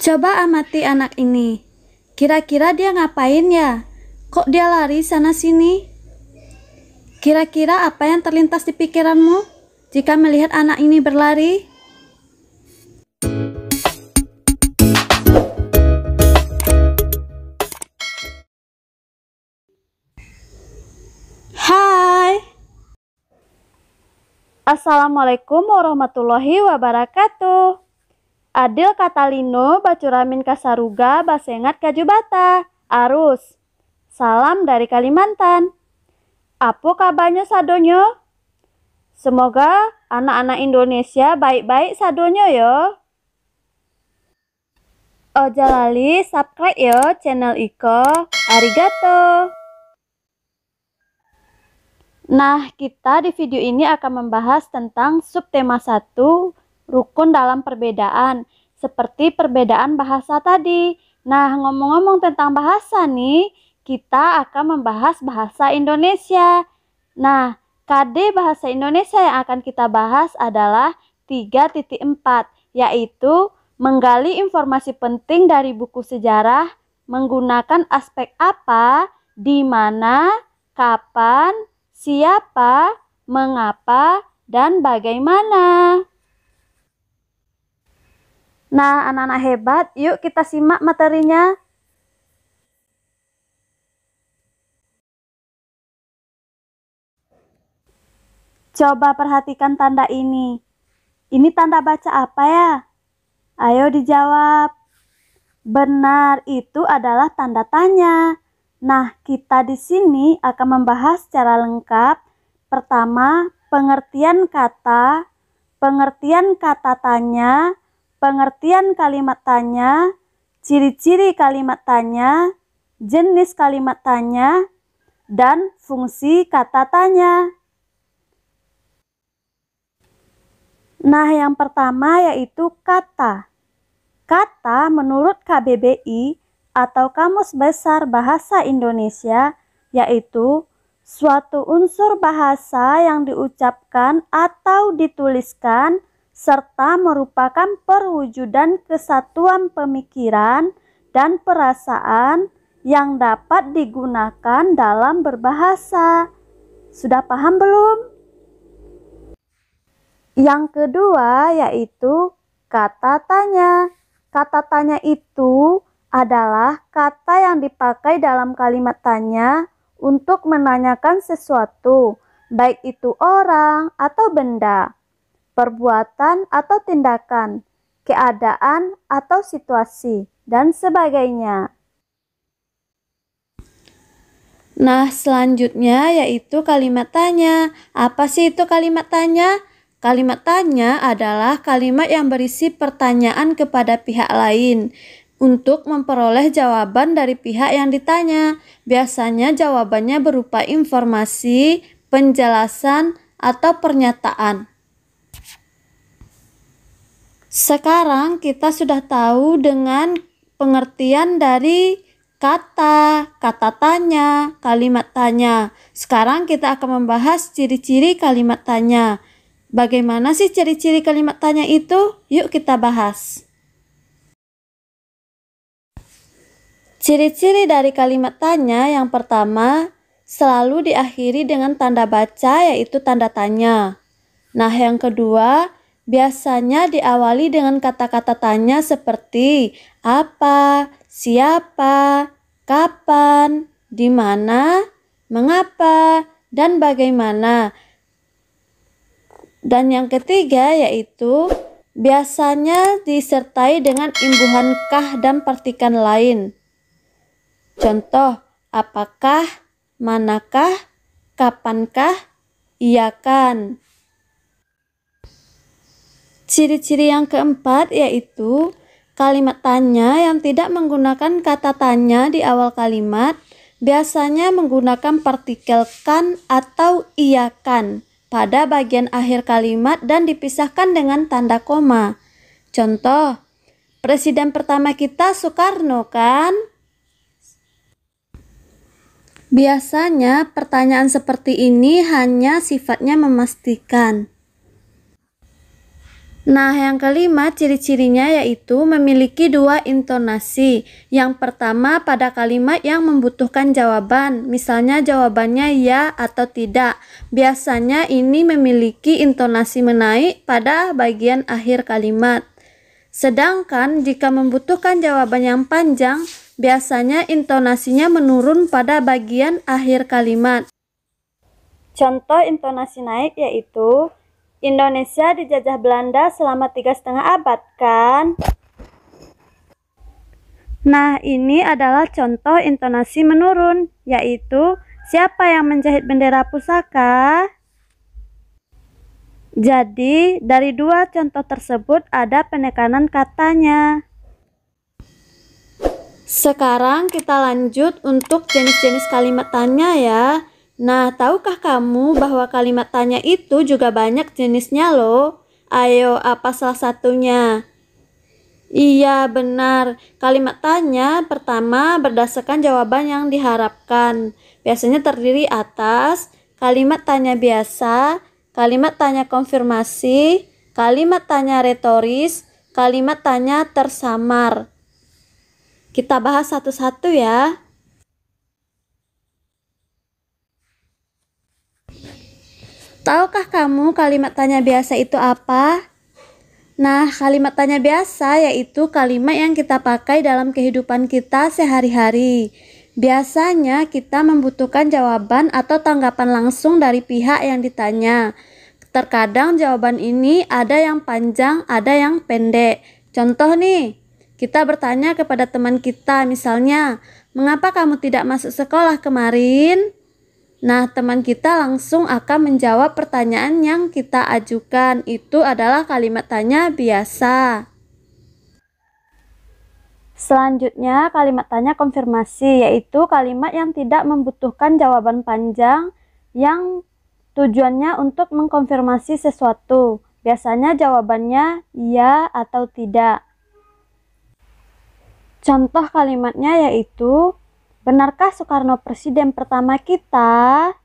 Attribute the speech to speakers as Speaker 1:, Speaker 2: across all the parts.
Speaker 1: Coba amati anak ini. Kira-kira dia ngapain ya? Kok dia lari sana-sini? Kira-kira apa yang terlintas di pikiranmu jika melihat anak ini berlari? Hai. Assalamualaikum warahmatullahi wabarakatuh. Adil Katalino bacuramin kasaruga basengat kajubata arus. Salam dari Kalimantan. Apa kabarnya sadonyo? Semoga anak-anak Indonesia baik-baik sadonyo yo. Ojo lali subscribe yo channel Iko. Arigato. Nah, kita di video ini akan membahas tentang subtema 1, rukun dalam perbedaan, seperti perbedaan bahasa tadi. Nah, ngomong-ngomong tentang bahasa nih, kita akan membahas bahasa Indonesia. Nah, KD bahasa Indonesia yang akan kita bahas adalah 3.4, yaitu menggali informasi penting dari buku sejarah menggunakan aspek apa, di mana, kapan, siapa, mengapa, dan bagaimana. Nah, anak-anak hebat, yuk kita simak materinya. Coba perhatikan tanda ini. Ini tanda baca apa ya? Ayo dijawab. Benar, itu adalah tanda tanya. Nah, kita di sini akan membahas secara lengkap. Pertama, pengertian kata tanya, pengertian kalimat tanya, ciri-ciri kalimat tanya, jenis kalimat tanya, dan fungsi kata tanya. Nah, yang pertama yaitu kata. Kata menurut KBBI atau Kamus Besar Bahasa Indonesia yaitu suatu unsur bahasa yang diucapkan atau dituliskan serta merupakan perwujudan kesatuan pemikiran dan perasaan yang dapat digunakan dalam berbahasa. Sudah paham belum? Yang kedua yaitu kata tanya. Kata tanya itu adalah kata yang dipakai dalam kalimat tanya untuk menanyakan sesuatu, baik itu orang atau benda, perbuatan atau tindakan, keadaan atau situasi, dan sebagainya. Nah, selanjutnya yaitu kalimat tanya. Apa sih itu kalimat tanya? Kalimat tanya adalah kalimat yang berisi pertanyaan kepada pihak lain untuk memperoleh jawaban dari pihak yang ditanya. Biasanya jawabannya berupa informasi, penjelasan, atau pernyataan. Sekarang kita sudah tahu dengan pengertian dari kata tanya, kalimat tanya. Sekarang kita akan membahas ciri-ciri kalimat tanya. Bagaimana sih ciri-ciri kalimat tanya itu? Yuk kita bahas. Ciri-ciri dari kalimat tanya yang pertama, selalu diakhiri dengan tanda baca yaitu tanda tanya. Nah, yang kedua, biasanya diawali dengan kata-kata tanya seperti apa, siapa, kapan, di mana, mengapa, dan bagaimana. Dan yang ketiga yaitu biasanya disertai dengan imbuhan kah dan partikan lain. Contoh, apakah, manakah, kapankah, iyakan. Ciri-ciri yang keempat yaitu kalimat tanya yang tidak menggunakan kata tanya di awal kalimat, biasanya menggunakan partikel kan atau iyakan pada bagian akhir kalimat dan dipisahkan dengan tanda koma. Contoh, presiden pertama kita Soekarno kan? Biasanya pertanyaan seperti ini hanya sifatnya memastikan. Nah, yang kelima, ciri-cirinya yaitu memiliki dua intonasi. Yang pertama pada kalimat yang membutuhkan jawaban, misalnya jawabannya ya atau tidak. Biasanya ini memiliki intonasi menaik pada bagian akhir kalimat. Sedangkan jika membutuhkan jawaban yang panjang, biasanya intonasinya menurun pada bagian akhir kalimat. Contoh intonasi naik yaitu Indonesia dijajah Belanda selama 3,5 abad, kan? Nah, ini adalah contoh intonasi menurun, yaitu siapa yang menjahit bendera pusaka? Jadi, dari dua contoh tersebut ada penekanan katanya. Sekarang kita lanjut untuk jenis-jenis kalimat tanya ya. Nah, tahukah kamu bahwa kalimat tanya itu juga banyak jenisnya loh? Ayo, apa salah satunya? Iya, benar. Kalimat tanya pertama berdasarkan jawaban yang diharapkan. Biasanya terdiri atas kalimat tanya biasa, kalimat tanya konfirmasi, kalimat tanya retoris, kalimat tanya tersamar. Kita bahas satu-satu ya. Tahukah kamu kalimat tanya biasa itu apa? Nah, kalimat tanya biasa yaitu kalimat yang kita pakai dalam kehidupan kita sehari-hari. Biasanya kita membutuhkan jawaban atau tanggapan langsung dari pihak yang ditanya. Terkadang jawaban ini ada yang panjang, ada yang pendek. Contoh nih, kita bertanya kepada teman kita misalnya, "Mengapa kamu tidak masuk sekolah kemarin?" Nah, teman kita langsung akan menjawab pertanyaan yang kita ajukan. Itu adalah kalimat tanya biasa. Selanjutnya, kalimat tanya konfirmasi, yaitu kalimat yang tidak membutuhkan jawaban panjang yang tujuannya untuk mengkonfirmasi sesuatu. Biasanya jawabannya ya atau tidak. Contoh kalimatnya yaitu, benarkah Soekarno presiden pertama kita?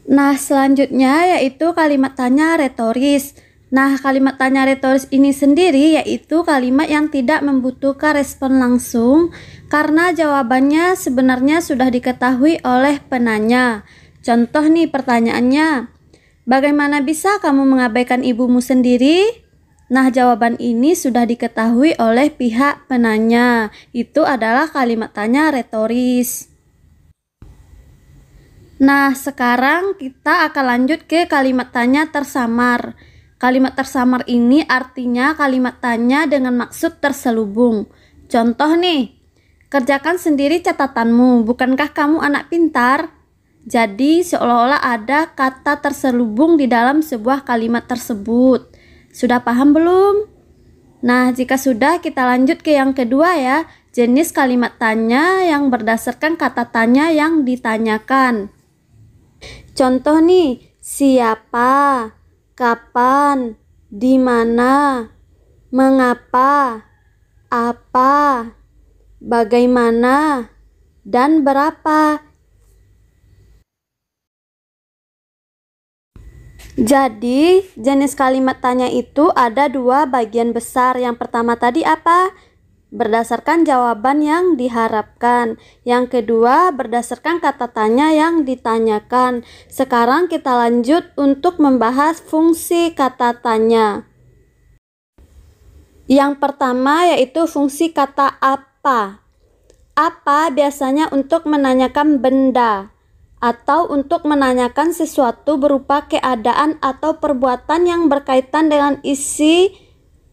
Speaker 1: Nah, selanjutnya yaitu kalimat tanya retoris. Nah, kalimat tanya retoris ini sendiri yaitu kalimat yang tidak membutuhkan respon langsung karena jawabannya sebenarnya sudah diketahui oleh penanya. Contoh nih pertanyaannya, bagaimana bisa kamu mengabaikan ibumu sendiri? Nah, jawaban ini sudah diketahui oleh pihak penanya. Itu adalah kalimat tanya retoris. Nah, sekarang kita akan lanjut ke kalimat tanya tersamar. Kalimat tersamar ini artinya kalimat tanya dengan maksud terselubung. Contoh nih, kerjakan sendiri catatanmu, bukankah kamu anak pintar? Jadi, seolah-olah ada kata terselubung di dalam sebuah kalimat tersebut. Sudah paham belum? Nah, jika sudah, kita lanjut ke yang kedua ya, jenis kalimat tanya yang berdasarkan kata tanya yang ditanyakan. Contoh nih, siapa, kapan, di mana, mengapa, apa, bagaimana, dan berapa. Jadi, jenis kalimat tanya itu ada dua bagian besar. Yang pertama tadi apa? Berdasarkan jawaban yang diharapkan. Yang kedua, berdasarkan kata tanya yang ditanyakan. Sekarang kita lanjut untuk membahas fungsi kata tanya. Yang pertama yaitu fungsi kata apa. Apa biasanya untuk menanyakan benda atau untuk menanyakan sesuatu berupa keadaan atau perbuatan yang berkaitan dengan isi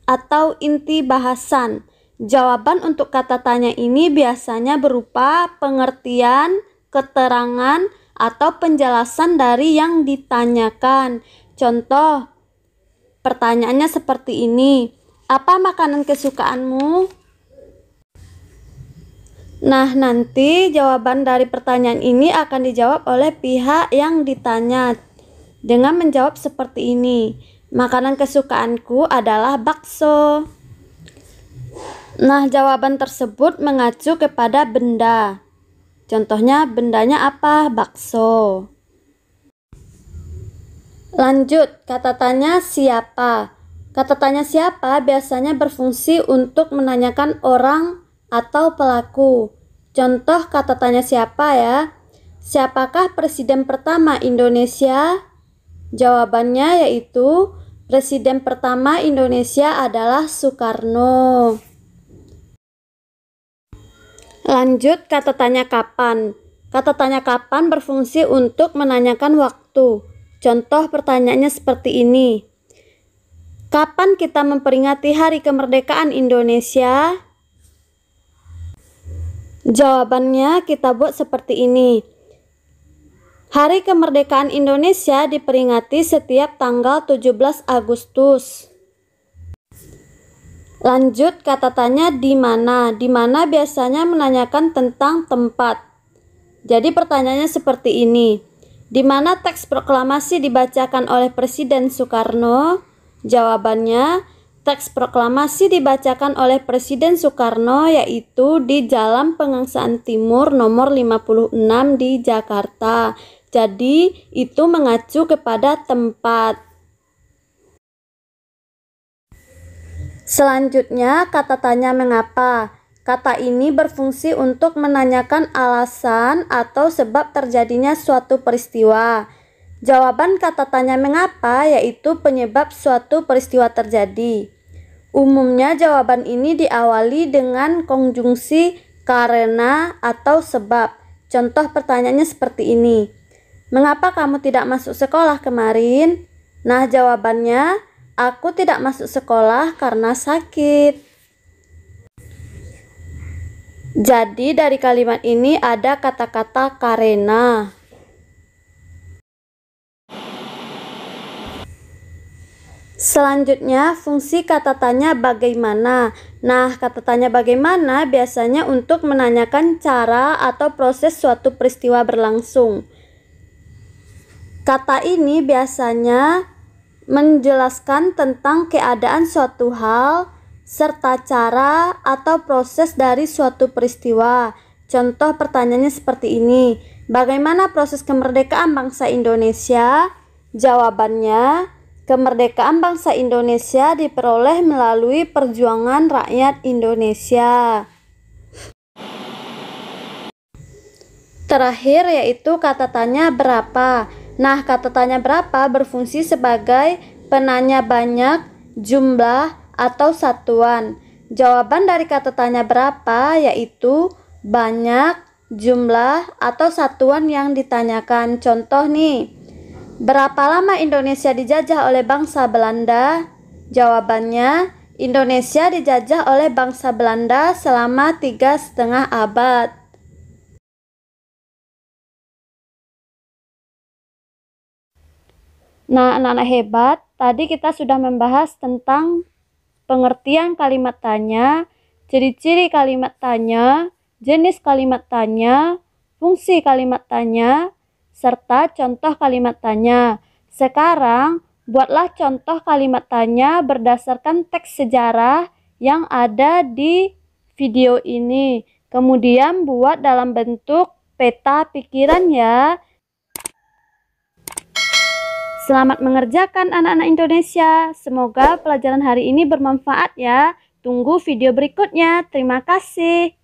Speaker 1: atau inti bahasan. Jawaban untuk kata tanya ini biasanya berupa pengertian, keterangan, atau penjelasan dari yang ditanyakan. Contoh, pertanyaannya seperti ini, apa makanan kesukaanmu? Nah, nanti jawaban dari pertanyaan ini akan dijawab oleh pihak yang ditanya dengan menjawab seperti ini. Makanan kesukaanku adalah bakso. Nah, jawaban tersebut mengacu kepada benda. Contohnya, bendanya apa? Bakso. Lanjut, kata tanya siapa. Kata tanya siapa biasanya berfungsi untuk menanyakan orang atau pelaku. Contoh kata tanya siapa ya. Siapakah presiden pertama Indonesia? Jawabannya yaitu presiden pertama Indonesia adalah Soekarno. Lanjut, kata tanya kapan. Kata tanya kapan berfungsi untuk menanyakan waktu. Contoh pertanyaannya seperti ini. Kapan kita memperingati Hari Kemerdekaan Indonesia? Jawabannya kita buat seperti ini. Hari Kemerdekaan Indonesia diperingati setiap tanggal 17 Agustus. Lanjut, kata tanya di mana. Di mana biasanya menanyakan tentang tempat. Jadi pertanyaannya seperti ini. Di mana teks proklamasi dibacakan oleh Presiden Soekarno? Jawabannya, teks proklamasi dibacakan oleh Presiden Soekarno yaitu di Jalan Pegangsaan Timur nomor 56 di Jakarta. Jadi itu mengacu kepada tempat. Selanjutnya, kata tanya mengapa. Kata ini berfungsi untuk menanyakan alasan atau sebab terjadinya suatu peristiwa. Jawaban kata tanya mengapa yaitu penyebab suatu peristiwa terjadi. Umumnya jawaban ini diawali dengan konjungsi karena atau sebab. Contoh pertanyaannya seperti ini. Mengapa kamu tidak masuk sekolah kemarin? Nah, jawabannya, aku tidak masuk sekolah karena sakit. Jadi dari kalimat ini ada kata-kata karena. Selanjutnya, fungsi kata tanya bagaimana. Nah, kata tanya bagaimana biasanya untuk menanyakan cara atau proses suatu peristiwa berlangsung. Kata ini biasanya menjelaskan tentang keadaan suatu hal serta cara atau proses dari suatu peristiwa. Contoh pertanyaannya seperti ini. Bagaimana proses kemerdekaan bangsa Indonesia? Jawabannya, kemerdekaan bangsa Indonesia diperoleh melalui perjuangan rakyat Indonesia. Terakhir yaitu kata tanya berapa. Nah, kata tanya berapa berfungsi sebagai penanya banyak, jumlah, atau satuan. Jawaban dari kata tanya berapa yaitu banyak, jumlah, atau satuan yang ditanyakan. Contoh nih, berapa lama Indonesia dijajah oleh bangsa Belanda? Jawabannya, Indonesia dijajah oleh bangsa Belanda selama 3,5 abad. Nah, anak-anak hebat, tadi kita sudah membahas tentang pengertian kalimat tanya, ciri-ciri kalimat tanya, jenis kalimat tanya, fungsi kalimat tanya, serta contoh kalimat tanya. Sekarang, buatlah contoh kalimat tanya berdasarkan teks sejarah yang ada di video ini. Kemudian buat dalam bentuk peta pikiran ya. Selamat mengerjakan anak-anak Indonesia. Semoga pelajaran hari ini bermanfaat ya. Tunggu video berikutnya. Terima kasih.